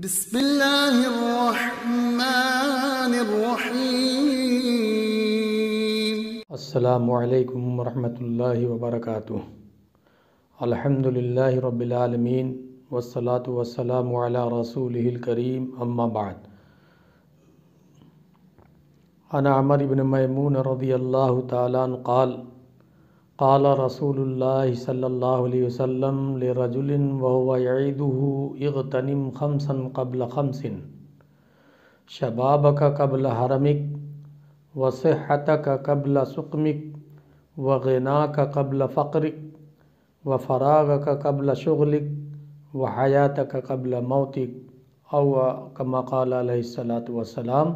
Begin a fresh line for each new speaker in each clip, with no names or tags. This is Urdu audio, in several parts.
بسم اللہ الرحمن الرحیم۔
السلام علیکم ورحمۃ اللہ وبرکاتہ۔ الحمدللہ رب العالمین والصلاة والسلام علی رسولہ الکریم، اما بعد۔ عن عمرو بن میمون رضی اللہ تعالی عنہ قال قال رسول اللہ صلی اللہ علیہ وسلم لرجل وهو يعيده اغتنم خمسا قبل خمس شبابك قبل حرمك وصحتك قبل سقمك وغناك قبل فقرك وفراغك قبل شغلك وحياتك قبل موتك او كما قال علیہ الصلاۃ والسلام،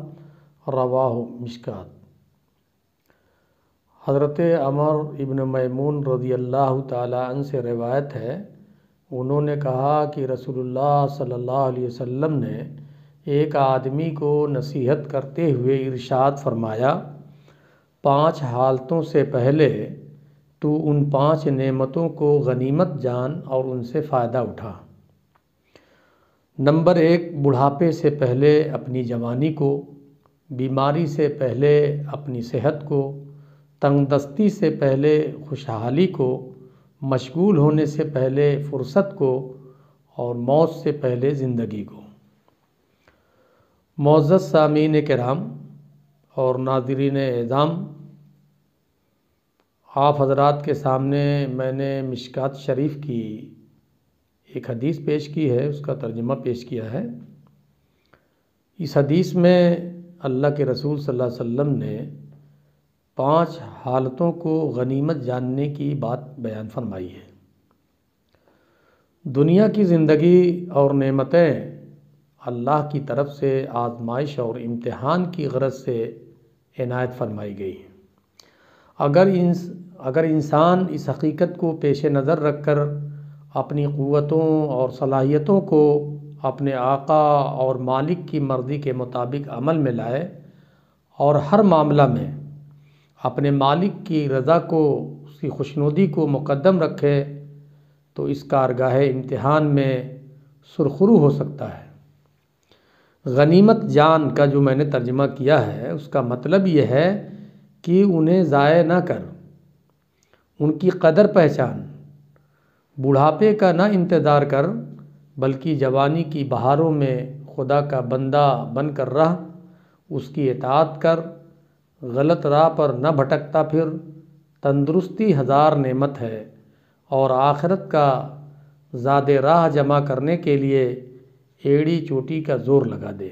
رواہ مشکات۔ حضرت عمر ابن میمون رضی اللہ تعالی عنہ سے روایت ہے، انہوں نے کہا کہ رسول اللہ صلی اللہ علیہ وسلم نے ایک آدمی کو نصیحت کرتے ہوئے ارشاد فرمایا، 5 حالتوں سے پہلے تو ان 5 نعمتوں کو غنیمت جان اور ان سے فائدہ اٹھا۔ نمبر 1، بڑھاپے سے پہلے اپنی جوانی کو، بیماری سے پہلے اپنی صحت کو، تنگ دستی سے پہلے خوشحالی کو، مشغول ہونے سے پہلے فرصت کو، اور موت سے پہلے زندگی کو۔ معزز سامعین کرام اور ناظرین اعظام، آپ حضرات کے سامنے میں نے مشکات شریف کی ایک حدیث پیش کی ہے، اس کا ترجمہ پیش کیا ہے۔ اس حدیث میں اللہ کے رسول صلی اللہ علیہ وسلم نے 5 حالتوں کو غنیمت جاننے کی بات بیان فرمائی ہے۔ دنیا کی زندگی اور نعمتیں اللہ کی طرف سے آزمائش اور امتحان کی غرض سے عنایت فرمائی گئی ہیں۔ اگر انسان اس حقیقت کو پیش نظر رکھ کر اپنی قوتوں اور صلاحیتوں کو اپنے آقا اور مالک کی مرضی کے مطابق عمل میں لائے اور ہر معاملہ میں اپنے مالک کی رضا کو، اس کی خوشنودی کو مقدم رکھے تو اس کارگاہ امتحان میں سرخرو ہو سکتا ہے۔ غنیمت جان کا جو میں نے ترجمہ کیا ہے، اس کا مطلب یہ ہے کہ انہیں ضائع نہ کر، ان کی قدر پہچان، بڑھاپے کا نہ انتظار کر، بلکہ جوانی کی بہاروں میں خدا کا بندہ بن کر رہ، اس کی اطاعت کر، غلط راہ پر نہ بھٹکتا پھر۔ تندرستی 1000 نعمت ہے، اور آخرت کا زاد راہ جمع کرنے کے لیے ایڑی چوٹی کا زور لگا دے۔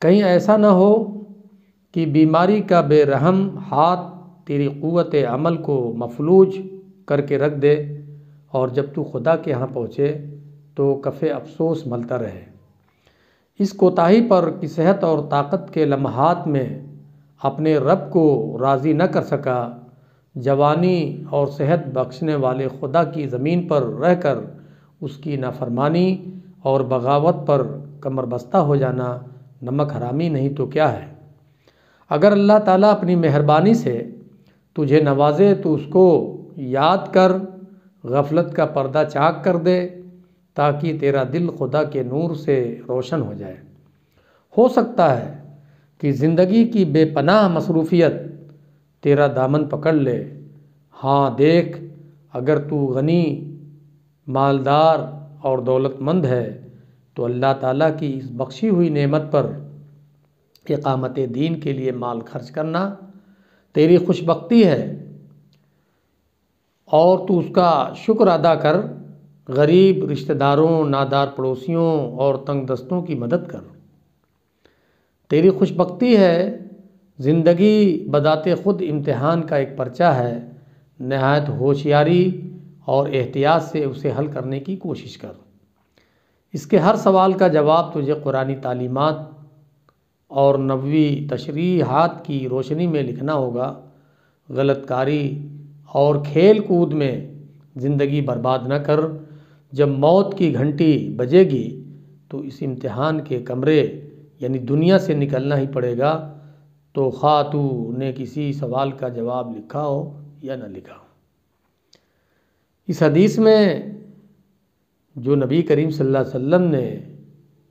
کہیں ایسا نہ ہو کہ بیماری کا بے رحم ہاتھ تیری قوت عمل کو مفلوج کر کے رکھ دے، اور جب تو خدا کے ہاں پہنچے تو کف افسوس ملتا رہے۔ اس کوتاہی پر کہ صحت اور طاقت کے لمحات میں اپنے رب کو راضی نہ کر سکا، جوانی اور صحت بخشنے والے خدا کی زمین پر رہ کر اس کی نافرمانی اور بغاوت پر کمر بستہ ہو جانا نمک حرامی نہیں تو کیا ہے؟ اگر اللہ تعالیٰ اپنی مہربانی سے تجھے نوازے تو اس کو یاد کر، غفلت کا پردہ چاک کر دے، تاکہ تیرا دل خدا کے نور سے روشن ہو جائے۔ ہو سکتا ہے کہ زندگی کی بے پناہ مصروفیت تیرا دامن پکڑ لے۔ ہاں دیکھ، اگر تو غنی، مالدار اور دولت مند ہے تو اللہ تعالیٰ کی اس بخشی ہوئی نعمت پر اقامت دین کے لیے مال خرچ کرنا تیری خوش بختی ہے، اور تو اس کا شکر ادا کر۔ غریب رشتہ داروں، نادار پڑوسیوں اور تنگ دستوں کی مدد کر۔ تیری خوش بختی ہے۔ زندگی بذات خود امتحان کا ایک پرچہ ہے، نہایت ہوشیاری اور احتیاط سے اسے حل کرنے کی کوشش کر۔ اس کے ہر سوال کا جواب تجھے قرآنی تعلیمات اور نبوی تشریحات کی روشنی میں لکھنا ہوگا۔ غلط کاری اور کھیل کود میں زندگی برباد نہ کر۔ جب موت کی گھنٹی بجے گی تو اس امتحان کے کمرے یعنی دنیا سے نکلنا ہی پڑے گا، تو خواہ تو نے کسی سوال کا جواب لکھا ہو یا نہ لکھا ہو۔ اس حدیث میں جو نبی کریم صلی اللہ علیہ وسلم نے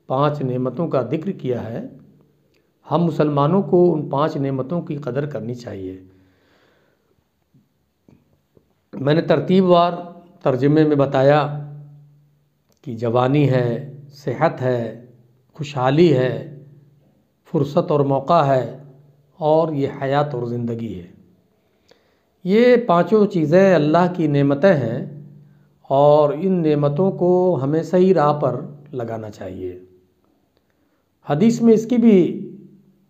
5 نعمتوں کا ذکر کیا ہے، ہم مسلمانوں کو ان 5 نعمتوں کی قدر کرنی چاہیے۔ میں نے ترتیب وار ترجمے میں بتایا کہ جوانی ہے، صحت ہے، خوشحالی ہے، فرصت اور موقع ہے، اور یہ حیات اور زندگی ہے۔ یہ 5 چیزیں اللہ کی نعمتیں ہیں، اور ان نعمتوں کو ہمیں صحیح راہ پر لگانا چاہیے۔ حدیث میں اس کی بھی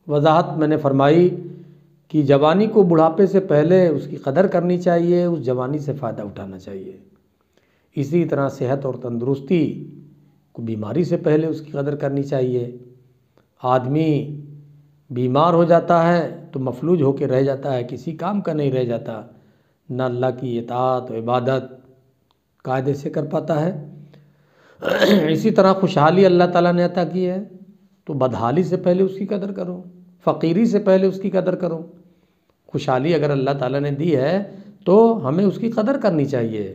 وضاحت میں نے فرمائی کہ جوانی کو بڑھاپے سے پہلے اس کی قدر کرنی چاہیے، اس جوانی سے فائدہ اٹھانا چاہیے۔ اسی طرح صحت اور تندرستی کو بیماری سے پہلے اس کی قدر کرنی چاہیے۔ آدمی بیمار ہو جاتا ہے تو مفلوج ہو کے رہ جاتا ہے، کسی کام کا نہیں رہ جاتا، نہ اللہ کی اطاعت و عبادت قاعدے سے کر پاتا ہے۔ اسی طرح خوشحالی اللہ تعالیٰ نے عطا کی ہے تو بدحالی سے پہلے اس کی قدر کرو، فقیری سے پہلے اس کی قدر کرو۔ خوشحالی اگر اللہ تعالیٰ نے دی ہے تو ہمیں اس کی قدر کرنی چاہیے،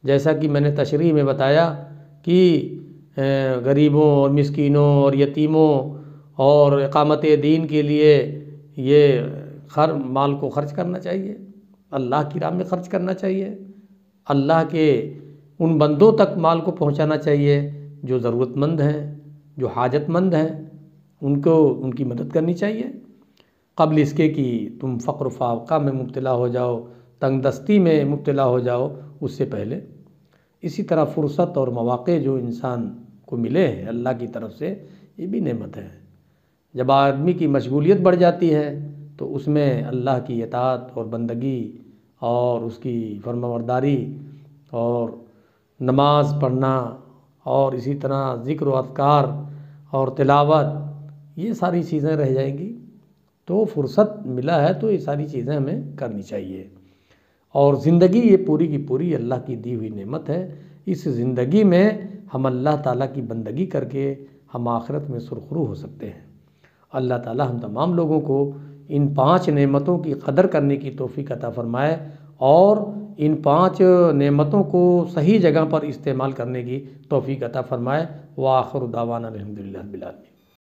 جیسا کہ میں نے تشریح میں بتایا کہ غریبوں اور مسکینوں اور یتیموں اور اقامت دین کے لیے یہ مال کو خرچ کرنا چاہیے، اللہ کی راہ میں خرچ کرنا چاہیے، اللہ کے ان بندوں تک مال کو پہنچانا چاہیے جو ضرورت مند ہیں، جو حاجت مند ہیں، ان کی مدد کرنی چاہیے، قبل اس کے کہ تم فقر و فاقہ میں مبتلا ہو جاؤ، تنگ دستی میں مبتلا ہو جاؤ، اس سے پہلے۔ اسی طرح فرصت اور مواقع جو انسان کو ملے ہیں اللہ کی طرف سے، یہ بھی نعمت ہے۔ جب آدمی کی مشغولیت بڑھ جاتی ہے تو اس میں اللہ کی اطاعت اور بندگی اور اس کی فرمانبرداری اور نماز پڑھنا اور اسی طرح ذکر و اذکار اور تلاوت، یہ ساری چیزیں رہ جائیں گی۔ تو فرصت ملا ہے تو یہ ساری چیزیں ہمیں کرنی چاہیے۔ اور زندگی یہ پوری کی پوری اللہ کی دی ہوئی نعمت ہے، اس زندگی میں ہم اللہ تعالیٰ کی بندگی کر کے ہم آخرت میں سرخرو ہو سکتے ہیں۔ اللہ تعالیٰ ہم تمام لوگوں کو ان 5 نعمتوں کی قدر کرنے کی توفیق عطا فرمائے، اور ان 5 نعمتوں کو صحیح جگہ پر استعمال کرنے کی توفیق عطا فرمائے۔ وآخر دعوانا الحمدللہ رب العالمین۔